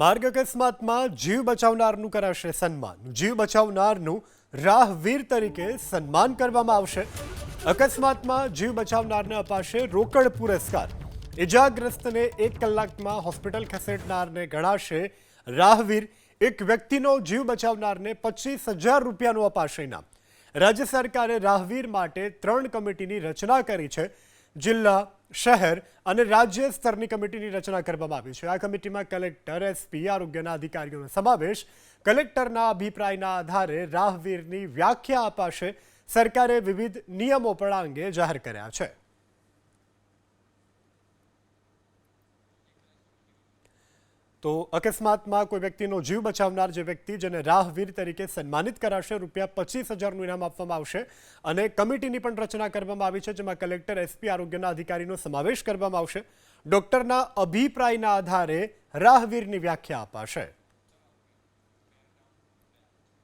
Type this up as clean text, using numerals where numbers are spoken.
માર્ગ અકસ્માતમાં જીવ બચાવનારનું કરાશે સન્માન। જીવ બચાવનારનું રાહવીર તરીકે સન્માન કરવામાં આવશે। અકસ્માતમાં જીવ બચાવનારને અપાશે રોકડ પુરસ્કાર। ઇજાગ્રસ્તને 1 કલાકમાં હોસ્પિટલ ખસેડનારને ગણાશે રાહવીર। એક વ્યક્તિનો જીવ બચાવનારને 25,000 રૂપિયાનું અપાશે ઇનામ। રાજ્ય સરકારે રાહવીર માટે 3 કમિટીની રચના કરી છે। જિલ્લા, શહેર અને રાજ્ય સ્તરની કમિટીની રચના કરવામાં આવી છે। આ કમિટીમાં કલેક્ટર, એસપી, આરોગ્યના અધિકારીઓનો સમાવેશ। કલેક્ટરના અભિપ્રાયના આધારે રાહવીરની વ્યાખ્યા અપાશે। સરકારે વિવિધ નિયમો પણ આ અંગે જાહેર કર્યા છે। તો અકસ્માતમાં કોઈ વ્યક્તિનો જીવ બચાવનાર જે વ્યક્તિ જેને રાહવીર તરીકે સન્માનિત કરાશે, ₹25,000નું ઇનામ આપવામાં આવશે। અને કમિટીની પણ રચના કરવામાં આવી છે, જેમાં કલેક્ટર, એસપી, આરોગ્યના અધિકારીનો સમાવેશ કરવામાં આવશે। ડોક્ટરના અભિપ્રાયના આધારે રાહવીરની વ્યાખ્યા અપાશે।